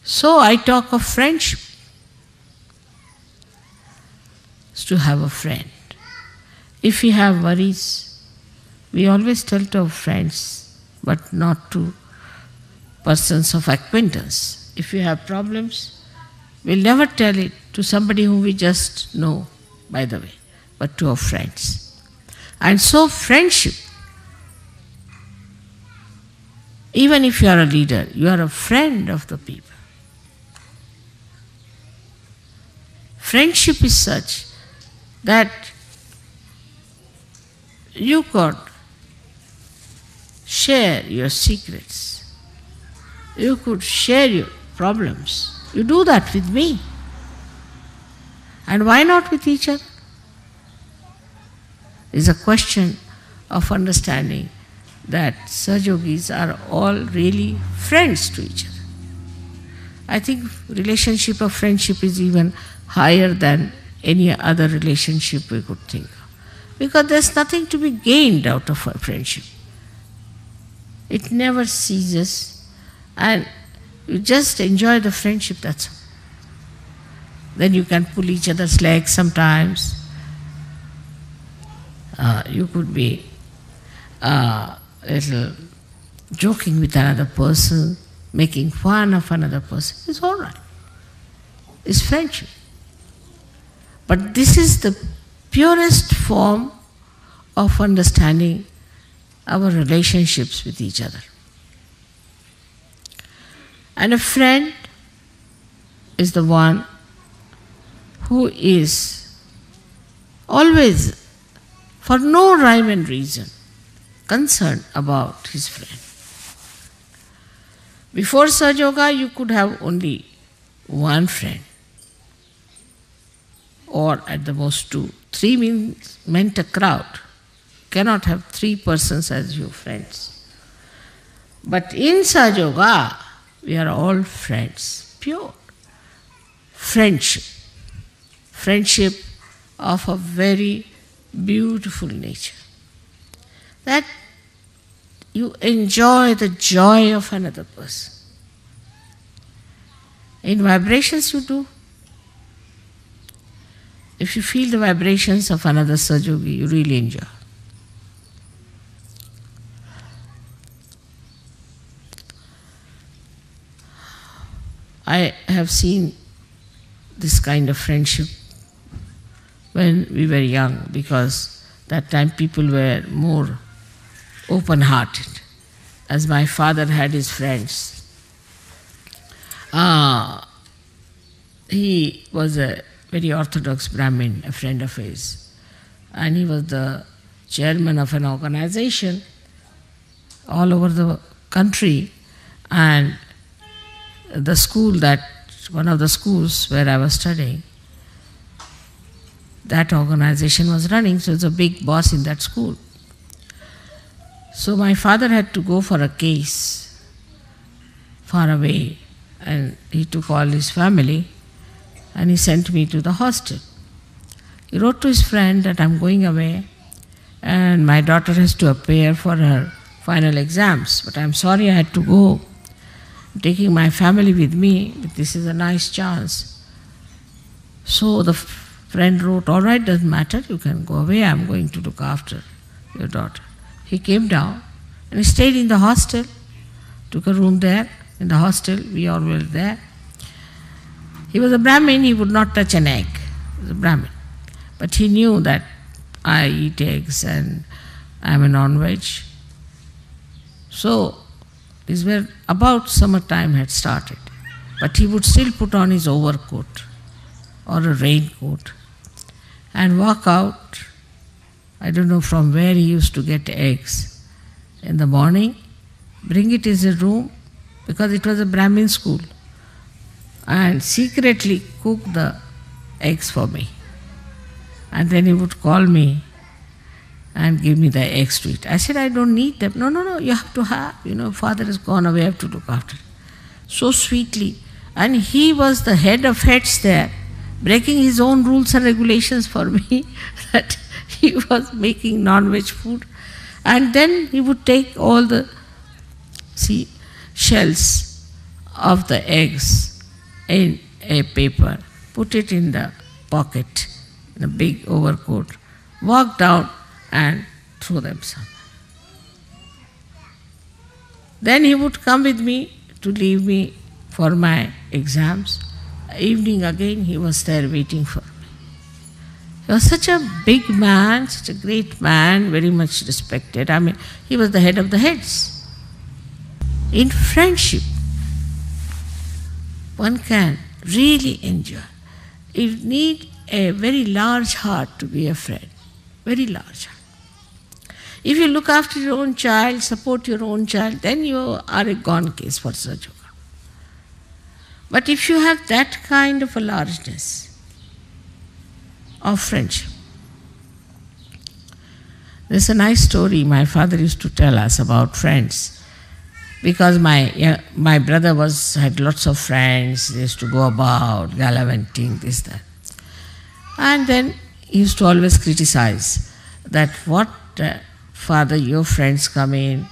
So I talk of friendship. It's to have a friend. If we have worries, we always tell to our friends, but not to persons of acquaintance. If we have problems, we'll never tell it to somebody whom we just know, by the way, but to our friends. And so friendship, even if you are a leader, you are a friend of the people. Friendship is such that you could share your secrets. You could share your problems. You do that with me. And why not with each other? It's a question of understanding that Sahajogis are all really friends to each other. I think relationship of friendship is even higher than any other relationship we could think of. Because there's nothing to be gained out of a friendship. It never ceases, and you just enjoy the friendship, that's all. Then you can pull each other's legs sometimes. You could be little joking with another person, making fun of another person. It's all right. It's friendship. But this is the purest form of understanding our relationships with each other. And a friend is the one who is always, for no rhyme and reason, concerned about his friend. Before Sahaja, you could have only one friend, or at the most two. Three meant a crowd. Cannot have three persons as your friends. But in Sahaja, we are all friends, pure friendship. Friendship of a very beautiful nature. That you enjoy the joy of another person. In vibrations you do. If you feel the vibrations of another Sahajogi, you really enjoy. I have seen this kind of friendship when we were young, because that time people were more open-hearted. As my father had his friends, he was a very orthodox Brahmin, a friend of his, and he was the chairman of an organization all over the country, and the school that, one of the schools where I was studying, that organization was running, so he was a big boss in that school. So my father had to go for a case far away, and he took all his family and he sent me to the hostel. He wrote to his friend that I'm going away and my daughter has to appear for her final exams, but I'm sorry I had to go. I'm taking my family with me, but this is a nice chance. So the friend wrote, all right, doesn't matter, you can go away, I'm going to look after your daughter. He came down and he stayed in the hostel, took a room there in the hostel, we all were there. He was a Brahmin, he would not touch an egg. He was a Brahmin. But he knew that I eat eggs and I'm a non-veg. So, these were about summertime had started. But he would still put on his overcoat or a raincoat and walk out. I don't know from where he used to get eggs in the morning, bring it in his room, because it was a Brahmin school, and secretly cook the eggs for me. And then he would call me and give me the eggs to eat. I said, I don't need them. No, you have to have. Father has gone away, I have to look after it. So sweetly. And he was the head of heads there, breaking his own rules and regulations for me, that he was making non-veg food. And then he would take all the shells of the eggs in a paper, put it in the pocket, in a big overcoat, walked out and threw them somewhere. Then he would come with me to leave me for my exams. Evening again he was there waiting for me. He was such a big man, such a great man, very much respected. I mean, he was the head of the heads. In friendship, one can really enjoy. You need a very large heart to be a friend, very large heart. If you look after your own child, support your own child, then you are a gone case for Sahaja Yoga. But if you have that kind of a largeness of friendship, there's a nice story my father used to tell us about friends. Because my brother had lots of friends, they used to go about, gallivanting, this, that. And then he used to always criticize that what, father, your friends come in,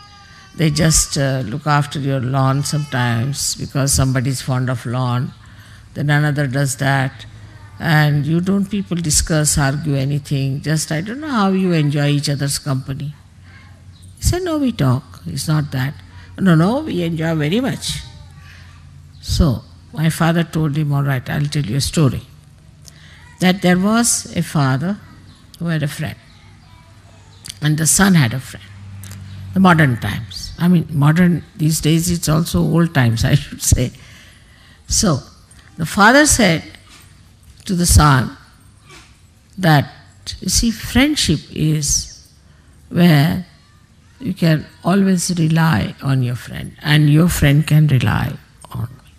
they just look after your lawn sometimes because somebody is fond of lawn, then another does that, and you don't people discuss, argue anything, just I don't know how you enjoy each other's company. He said, no, we talk, it's not that. No, we enjoy very much. So, my father told him, all right, I'll tell you a story. That there was a father who had a friend. And the son had a friend. The modern times. I mean, modern, these days it's also old times, I should say. So, the father said to the son that, you see, friendship is where you can always rely on your friend, and your friend can rely on me.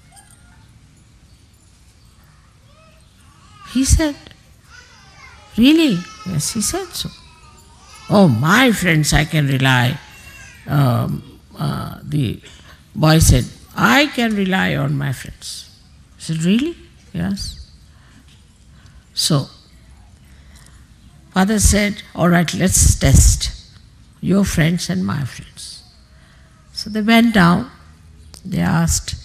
He said, really? Yes, he said so. Oh, my friends, I can rely. The boy said, I can rely on my friends. He said, really? Yes. So, father said, all right, let's test your friends and my friends. So they went down, they asked,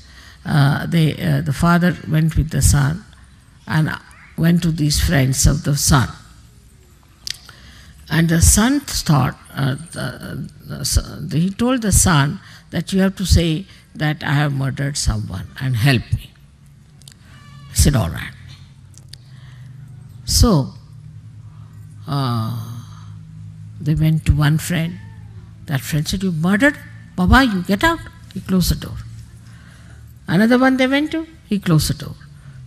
the father went with the son and went to these friends of the son. And the son thought, he told the son that you have to say that I have murdered someone and help me. He said, all right. So, they went to one friend. That friend said, you murdered? Baba, you get out. He closed the door. Another one they went to, he closed the door.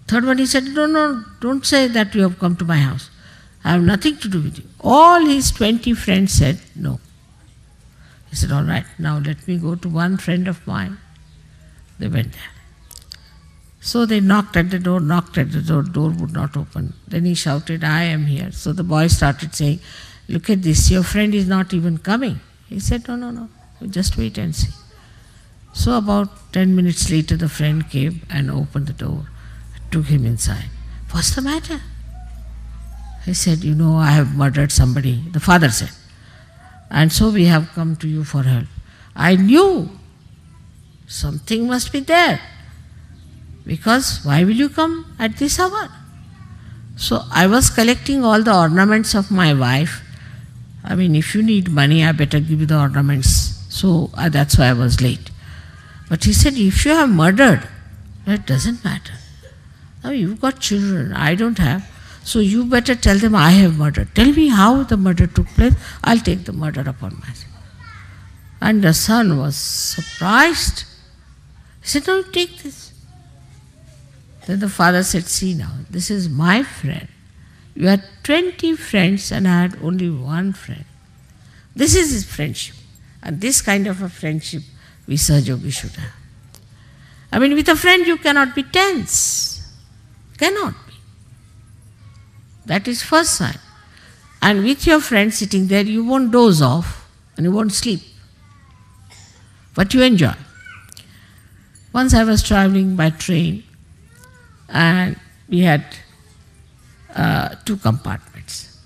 Third one he said, no, don't say that you have come to my house. I have nothing to do with you. All his 20 friends said no. He said, all right, now let me go to one friend of mine. They went there. So they knocked at the door, door would not open. Then he shouted, I am here. So the boy started saying, look at this, your friend is not even coming. He said, no, just wait and see. So about 10 minutes later, the friend came and opened the door, took him inside. What's the matter? He said, I have murdered somebody. The father said, and so we have come to you for help. I knew something must be there. Because why will you come at this hour? So I was collecting all the ornaments of my wife. I mean, if you need money, I better give you the ornaments. So that's why I was late. But he said, if you have murdered, it doesn't matter. Now you've got children, I don't have. So you better tell them I have murdered. Tell me how the murder took place. I'll take the murder upon myself. And the son was surprised. He said, no, take this. Then the father said, see now, this is my friend. You had 20 friends and I had only one friend. This is his friendship. And this kind of a friendship we Sahaja Yogi should have. I mean, with a friend you cannot be tense. Cannot be. That is first sign. And with your friend sitting there, you won't doze off and you won't sleep. But you enjoy. Once I was traveling by train and we had 2 compartments.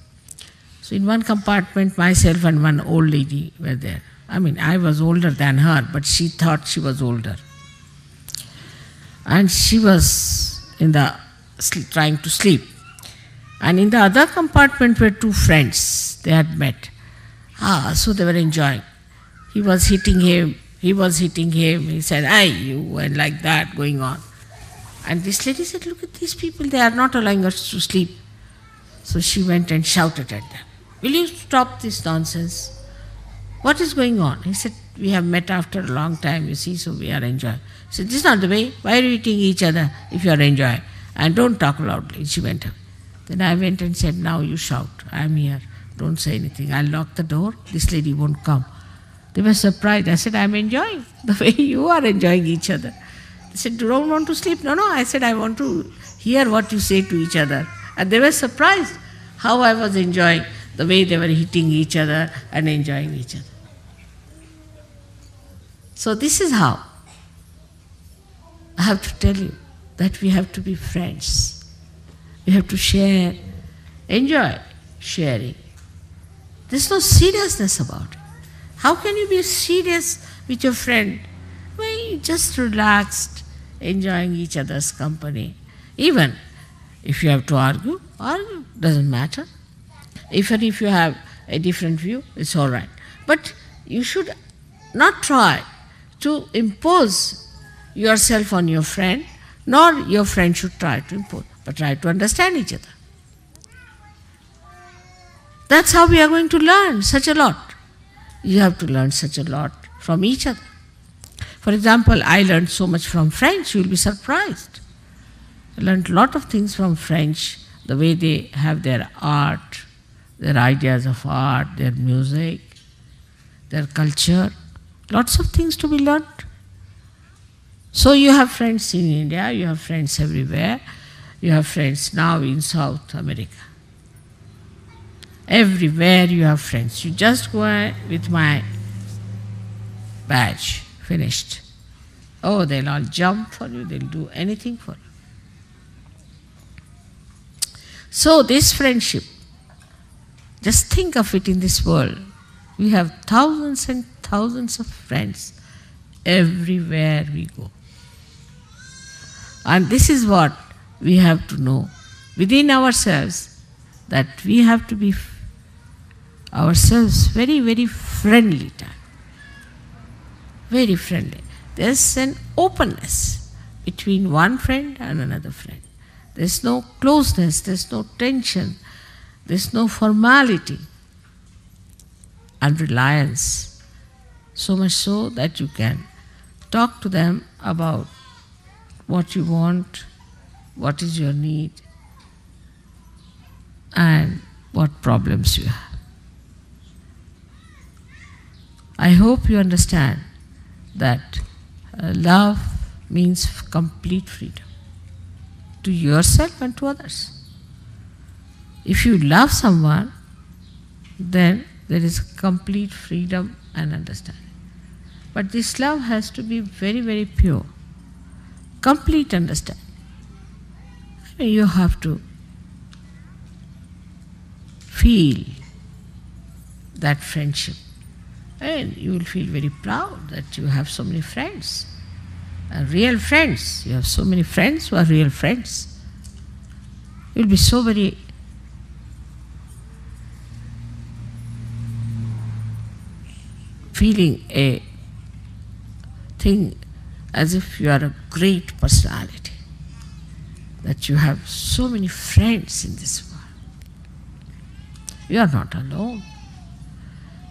So in one compartment, myself and one old lady were there. I mean, I was older than her, but she thought she was older. And she was trying to sleep. And in the other compartment were two friends they had met. So they were enjoying. He was hitting him, he was hitting him. He said, "Hey, you," and like that going on. And this lady said, "Look at these people, they are not allowing us to sleep." So she went and shouted at them, "Will you stop this nonsense? What is going on?" He said, "We have met after a long time, you see, so we are enjoying." He said, "This is not the way. Why are you hitting each other if you are enjoying? And don't talk loudly." She went away. Then I went and said, "Now you shout. I am here. Don't say anything. I'll lock the door. This lady won't come." They were surprised. I said, "I'm enjoying the way you are enjoying each other." They said, "You don't want to sleep?" "No, no." I said, "I want to hear what you say to each other." And they were surprised how I was enjoying the way they were hitting each other and enjoying each other. So this is how I have to tell you that we have to be friends. We have to share, enjoy sharing. There's no seriousness about it. How can you be serious with your friend when you just relaxed, enjoying each other's company? Even if you have to argue, doesn't matter. Even if you have a different view, it's all right. But you should not try to impose yourself on your friend, nor your friend should try to impose, but try to understand each other. That's how we are going to learn such a lot. You have to learn such a lot from each other. For example, I learned so much from French, you will be surprised. I learned a lot of things from French, the way they have their art, their ideas of art, their music, their culture. Lots of things to be learned. So you have friends in India, you have friends everywhere, you have friends now in South America. Everywhere you have friends. You just go with my badge, finished. Oh, they'll all jump for you, they'll do anything for you. So this friendship, just think of it in this world. We have thousands and thousands of friends everywhere we go. And this is what we have to know within ourselves, that we have to be ourselves very, very friendly time. Very friendly. There's an openness between one friend and another friend. There's no closeness, there's no tension, there's no formality and reliance. So much so that you can talk to them about what you want, what is your need, and what problems you have. I hope you understand that love means complete freedom to yourself and to others. If you love someone, then there is complete freedom and understanding. But this love has to be very, very pure, complete understanding. You have to feel that friendship. And you will feel very proud that you have so many friends, real friends. You have so many friends who are real friends. You will be so very feeling a thing as if you are a great personality, that you have so many friends in this world. You are not alone.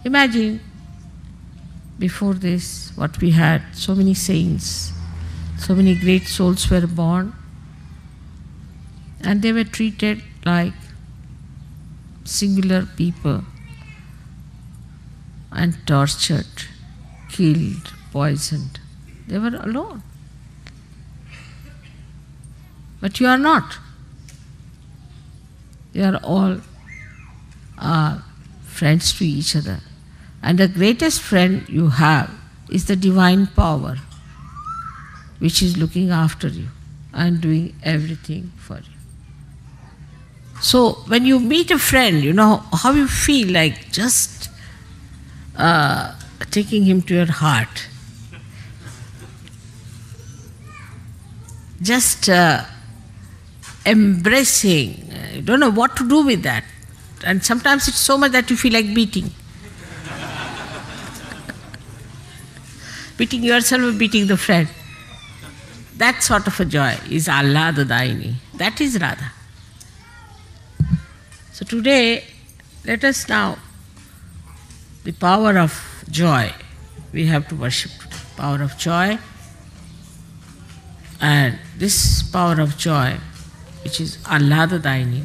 Imagine before this, what we had, so many saints, so many great souls were born, and they were treated like singular people and tortured, killed, poisoned. They were alone. But you are not. You are all friends to each other. And the greatest friend you have is the divine power, which is looking after you and doing everything for you. So when you meet a friend, you know how you feel, like just taking him to your heart. Just embracing. You don't know what to do with that. And sometimes it's so much that you feel like beating. Beating yourself or beating the friend. That sort of a joy is Ahlada Daini. That is Radha. So today, let us now, the power of joy, we have to worship today. Power of joy. And this power of joy, which is Ahlada Daini,